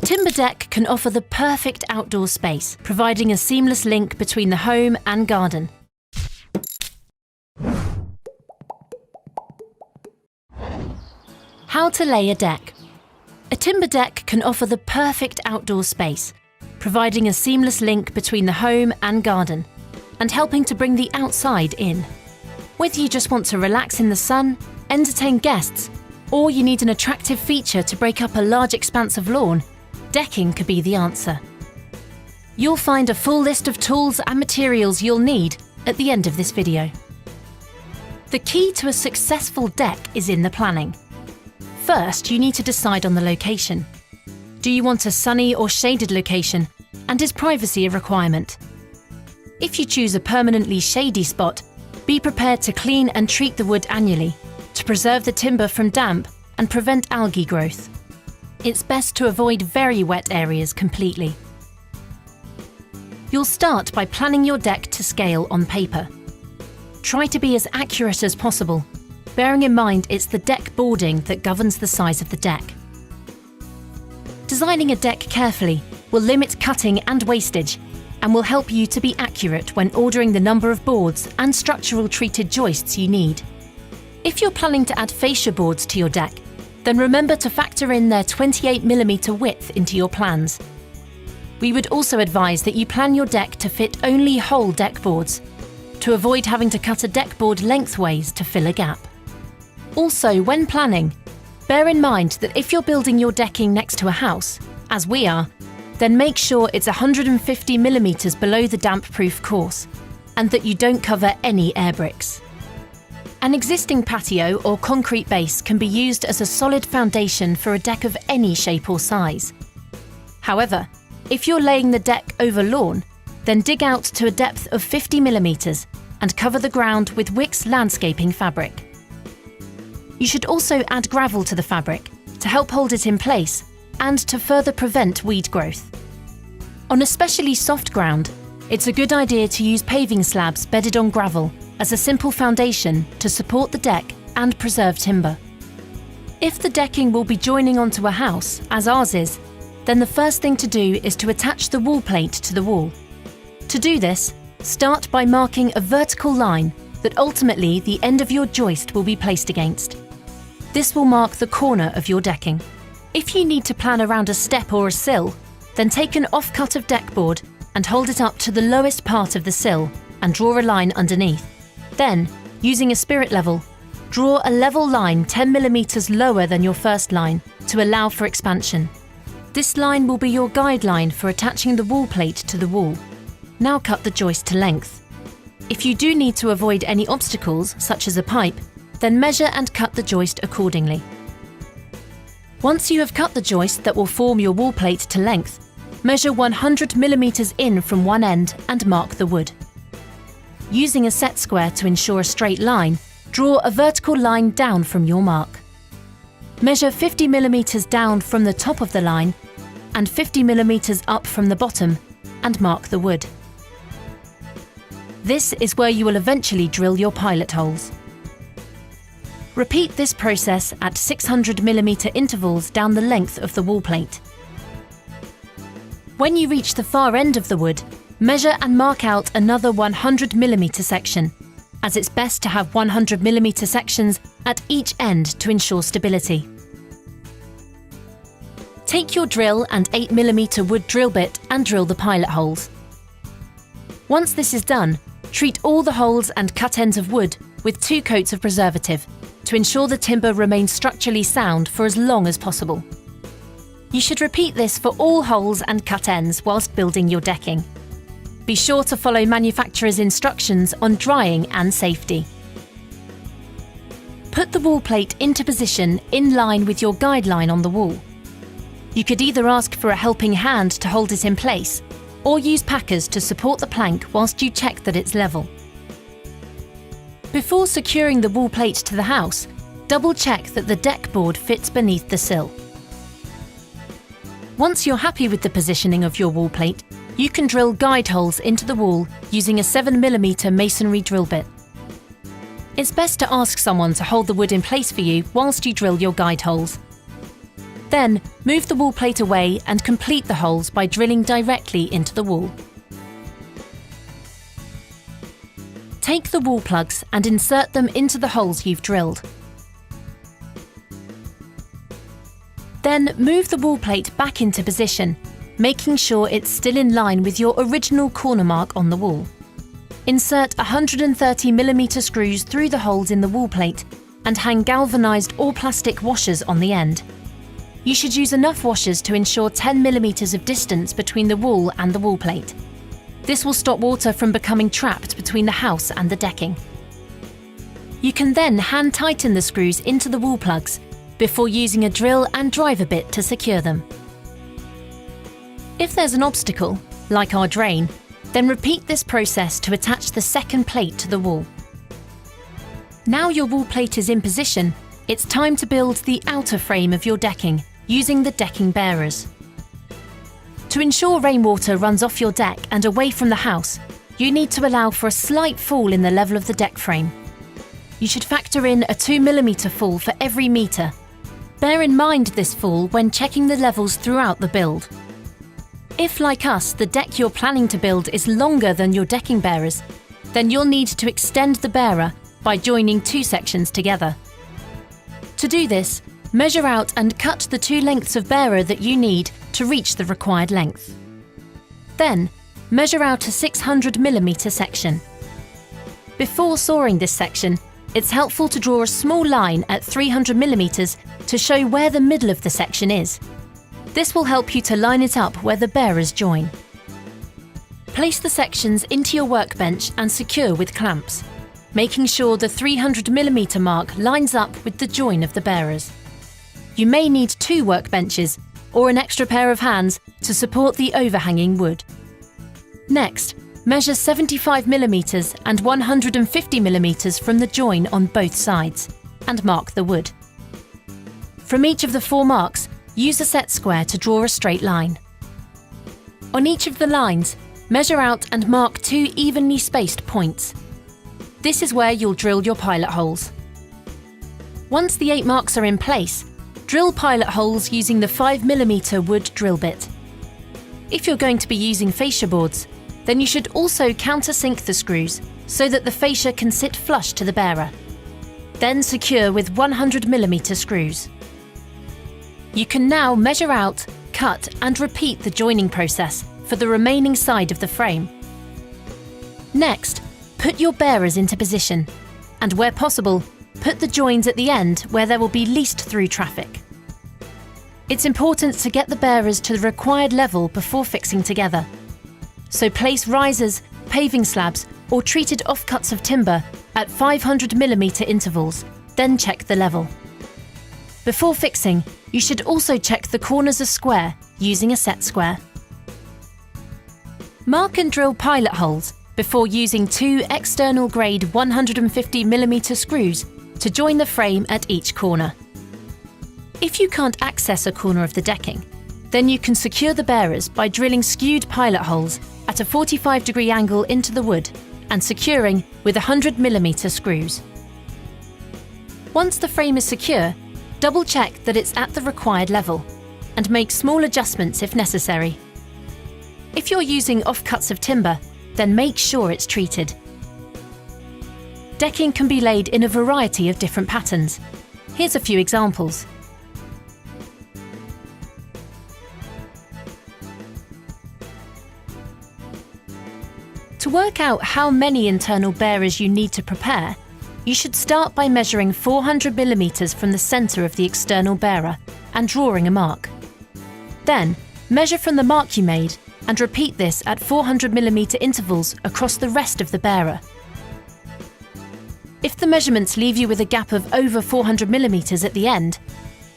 timber deck can offer the perfect outdoor space, providing a seamless link between the home and garden. How to lay a deck. A timber deck can offer the perfect outdoor space, providing a seamless link between the home and garden, and helping to bring the outside in. Whether you just want to relax in the sun, entertain guests, or you need an attractive feature to break up a large expanse of lawn, decking could be the answer. You'll find a full list of tools and materials you'll need at the end of this video. The key to a successful deck is in the planning. First, you need to decide on the location. Do you want a sunny or shaded location, and is privacy a requirement? If you choose a permanently shady spot, be prepared to clean and treat the wood annually to preserve the timber from damp and prevent algae growth. It's best to avoid very wet areas completely. You'll start by planning your deck to scale on paper. Try to be as accurate as possible, bearing in mind it's the deck boarding that governs the size of the deck. Designing a deck carefully will limit cutting and wastage and will help you to be accurate when ordering the number of boards and structural treated joists you need. If you're planning to add fascia boards to your deck, then remember to factor in their 28mm width into your plans. We would also advise that you plan your deck to fit only whole deck boards, to avoid having to cut a deck board lengthways to fill a gap. Also, when planning, bear in mind that if you're building your decking next to a house, as we are, then make sure it's 150mm below the damp-proof course, and that you don't cover any air bricks. An existing patio or concrete base can be used as a solid foundation for a deck of any shape or size. However, if you're laying the deck over lawn, then dig out to a depth of 50mm and cover the ground with Wickes landscaping fabric. You should also add gravel to the fabric to help hold it in place and to further prevent weed growth. On especially soft ground, it's a good idea to use paving slabs bedded on gravel as a simple foundation to support the deck and preserve timber. If the decking will be joining onto a house, as ours is, then the first thing to do is to attach the wall plate to the wall. To do this, start by marking a vertical line that ultimately the end of your joist will be placed against. This will mark the corner of your decking. If you need to plan around a step or a sill, then take an offcut of deck board and hold it up to the lowest part of the sill and draw a line underneath. Then, using a spirit level, draw a level line 10mm lower than your first line to allow for expansion. This line will be your guideline for attaching the wall plate to the wall. Now cut the joist to length. If you do need to avoid any obstacles, such as a pipe, then measure and cut the joist accordingly. Once you have cut the joist that will form your wall plate to length, measure 100mm in from one end and mark the wood. Using a set square to ensure a straight line, draw a vertical line down from your mark. Measure 50mm down from the top of the line and 50mm up from the bottom and mark the wood. This is where you will eventually drill your pilot holes. Repeat this process at 600mm intervals down the length of the wall plate. When you reach the far end of the wood, measure and mark out another 100mm section, as it's best to have 100mm sections at each end to ensure stability. Take your drill and 8mm wood drill bit and drill the pilot holes. Once this is done, treat all the holes and cut ends of wood with 2 coats of preservative to ensure the timber remains structurally sound for as long as possible. You should repeat this for all holes and cut ends whilst building your decking. Be sure to follow manufacturer's instructions on drying and safety. Put the wall plate into position in line with your guideline on the wall. You could either ask for a helping hand to hold it in place, or use packers to support the plank whilst you check that it's level. Before securing the wall plate to the house, double check that the deck board fits beneath the sill. Once you're happy with the positioning of your wall plate, you can drill guide holes into the wall using a 7mm masonry drill bit. It's best to ask someone to hold the wood in place for you whilst you drill your guide holes. Then, move the wall plate away and complete the holes by drilling directly into the wall. Take the wall plugs and insert them into the holes you've drilled. Then move the wall plate back into position, making sure it's still in line with your original corner mark on the wall. Insert 130mm screws through the holes in the wall plate and hang galvanised or plastic washers on the end. You should use enough washers to ensure 10mm of distance between the wall and the wall plate. This will stop water from becoming trapped between the house and the decking. You can then hand tighten the screws into the wall plugs before using a drill and driver bit to secure them. If there's an obstacle, like our drain, then repeat this process to attach the second plate to the wall. Now your wall plate is in position, it's time to build the outer frame of your decking using the decking bearers. To ensure rainwater runs off your deck and away from the house, you need to allow for a slight fall in the level of the deck frame. You should factor in a 2mm fall for every metre. Bear in mind this fall when checking the levels throughout the build. If, like us, the deck you're planning to build is longer than your decking bearers, then you'll need to extend the bearer by joining two sections together. To do this, measure out and cut the two lengths of bearer that you need to reach the required length. Then, measure out a 600mm section. Before sawing this section, it's helpful to draw a small line at 300mm to show where the middle of the section is. This will help you to line it up where the bearers join. Place the sections into your workbench and secure with clamps, making sure the 300mm mark lines up with the join of the bearers. You may need two workbenches or an extra pair of hands to support the overhanging wood. Next, measure 75mm and 150mm from the join on both sides and mark the wood. From each of the four marks, use a set square to draw a straight line. On each of the lines, measure out and mark two evenly spaced points. This is where you'll drill your pilot holes. Once the 8 marks are in place, drill pilot holes using the 5mm wood drill bit. If you're going to be using fascia boards, then you should also countersink the screws so that the fascia can sit flush to the bearer. Then secure with 100mm screws. You can now measure out, cut and repeat the joining process for the remaining side of the frame. Next, put your bearers into position and, where possible, put the joins at the end where there will be least through traffic. It's important to get the bearers to the required level before fixing together. So place risers, paving slabs or treated offcuts of timber at 500mm intervals, then check the level. Before fixing, you should also check the corners are square using a set square. Mark and drill pilot holes before using two external grade 150mm screws to join the frame at each corner. If you can't access a corner of the decking, then you can secure the bearers by drilling skewed pilot holes at a 45-degree angle into the wood and securing with 100mm screws. Once the frame is secure, double-check that it's at the required level and make small adjustments if necessary. If you're using offcuts of timber, then make sure it's treated. Decking can be laid in a variety of different patterns. Here's a few examples. To work out how many internal bearers you need to prepare, you should start by measuring 400mm from the centre of the external bearer and drawing a mark. Then, measure from the mark you made and repeat this at 400mm intervals across the rest of the bearer. If the measurements leave you with a gap of over 400mm at the end,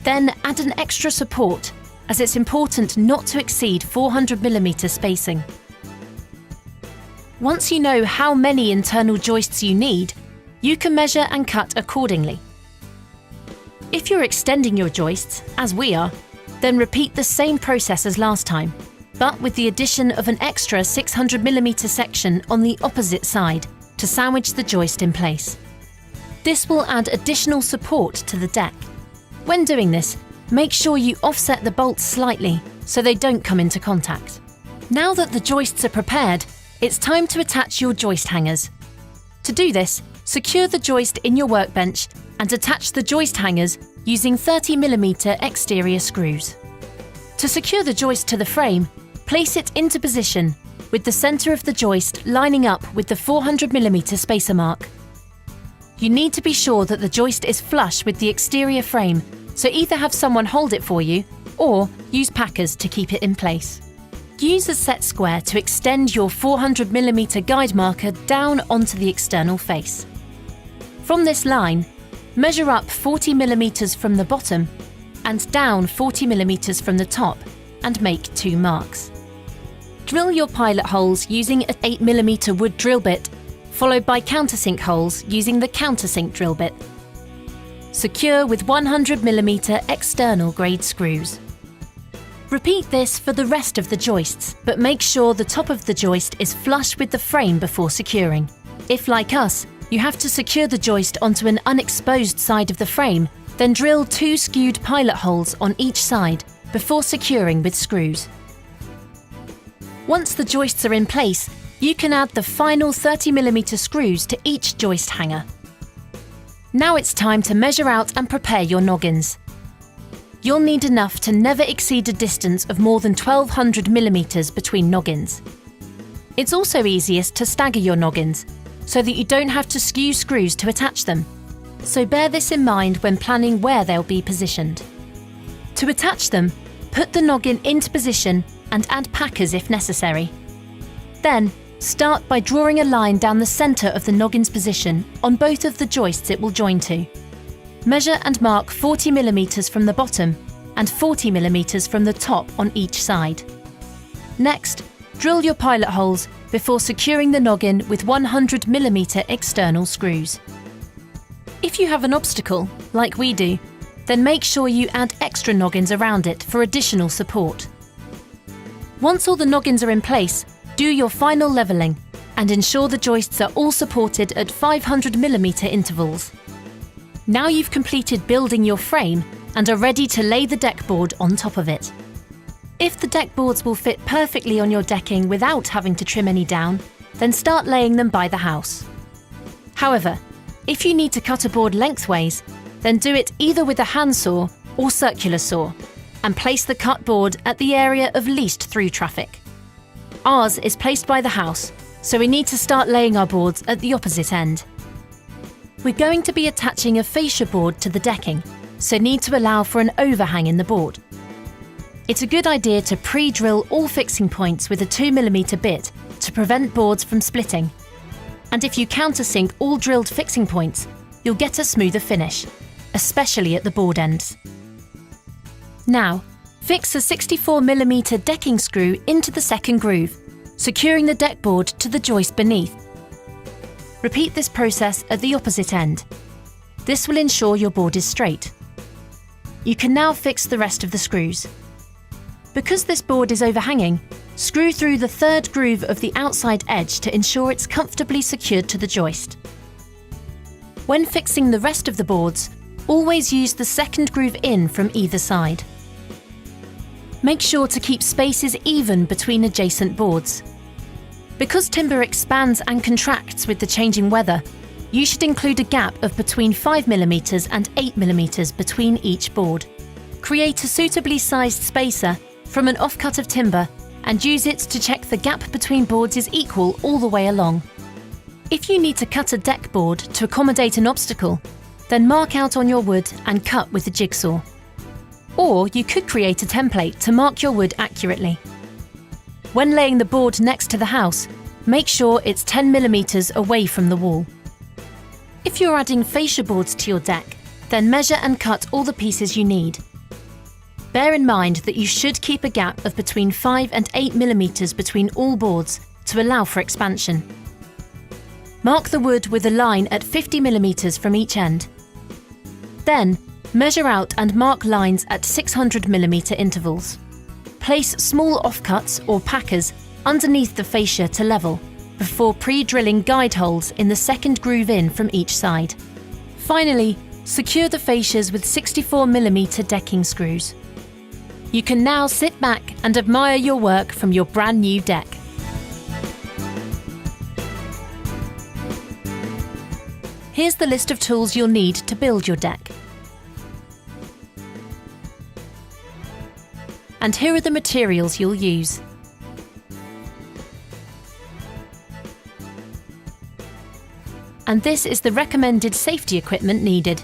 then add an extra support, as it's important not to exceed 400mm spacing. Once you know how many internal joists you need, you can measure and cut accordingly. If you're extending your joists, as we are, then repeat the same process as last time, but with the addition of an extra 600mm section on the opposite side to sandwich the joist in place. This will add additional support to the deck. When doing this, make sure you offset the bolts slightly so they don't come into contact. Now that the joists are prepared, it's time to attach your joist hangers. To do this, secure the joist in your workbench and attach the joist hangers using 30mm exterior screws. To secure the joist to the frame, place it into position with the centre of the joist lining up with the 400mm spacer mark. You need to be sure that the joist is flush with the exterior frame, so either have someone hold it for you or use packers to keep it in place. Use a set square to extend your 400mm guide marker down onto the external face. From this line, measure up 40mm from the bottom and down 40mm from the top and make 2 marks. Drill your pilot holes using an 8mm wood drill bit, followed by countersink holes using the countersink drill bit. Secure with 100mm external grade screws. Repeat this for the rest of the joists, but make sure the top of the joist is flush with the frame before securing. If, like us, you have to secure the joist onto an unexposed side of the frame, then drill 2 skewed pilot holes on each side before securing with screws. Once the joists are in place, you can add the final 30mm screws to each joist hanger. Now it's time to measure out and prepare your noggins. You'll need enough to never exceed a distance of more than 1200mm between noggins. It's also easiest to stagger your noggins, so that you don't have to skew screws to attach them. So bear this in mind when planning where they'll be positioned. To attach them, put the noggin into position and add packers if necessary. Then, start by drawing a line down the centre of the noggin's position on both of the joists it will join to. Measure and mark 40mm from the bottom and 40mm from the top on each side. Next, drill your pilot holes before securing the noggin with 100mm external screws. If you have an obstacle, like we do, then make sure you add extra noggins around it for additional support. Once all the noggins are in place, do your final levelling and ensure the joists are all supported at 500mm intervals. Now you've completed building your frame and are ready to lay the deck board on top of it. If the deck boards will fit perfectly on your decking without having to trim any down, then start laying them by the house. However, if you need to cut a board lengthways, then do it either with a handsaw or circular saw, and place the cut board at the area of least through traffic. Ours is placed by the house, so we need to start laying our boards at the opposite end. We're going to be attaching a fascia board to the decking, so need to allow for an overhang in the board. It's a good idea to pre-drill all fixing points with a 2mm bit to prevent boards from splitting. And if you countersink all drilled fixing points, you'll get a smoother finish, especially at the board ends. Now, fix a 64mm decking screw into the second groove, securing the deck board to the joist beneath. Repeat this process at the opposite end. This will ensure your board is straight. You can now fix the rest of the screws. Because this board is overhanging, screw through the third groove of the outside edge to ensure it's comfortably secured to the joist. When fixing the rest of the boards, always use the second groove in from either side. Make sure to keep spaces even between adjacent boards. Because timber expands and contracts with the changing weather, you should include a gap of between 5mm and 8mm between each board. Create a suitably sized spacer from an offcut of timber and use it to check the gap between boards is equal all the way along. If you need to cut a deck board to accommodate an obstacle, then mark out on your wood and cut with a jigsaw. Or you could create a template to mark your wood accurately. When laying the board next to the house, make sure it's 10mm away from the wall. If you're adding fascia boards to your deck, then measure and cut all the pieces you need. Bear in mind that you should keep a gap of between 5 and 8mm between all boards to allow for expansion. Mark the wood with a line at 50mm from each end. Then, measure out and mark lines at 600mm intervals. Place small offcuts or packers underneath the fascia to level, before pre-drilling guide holes in the second groove in from each side. Finally, Secure the fascias with 64mm decking screws. You can now sit back and admire your work from your brand new deck. Here's the list of tools you'll need to build your deck. And here are the materials you'll use. And this is the recommended safety equipment needed.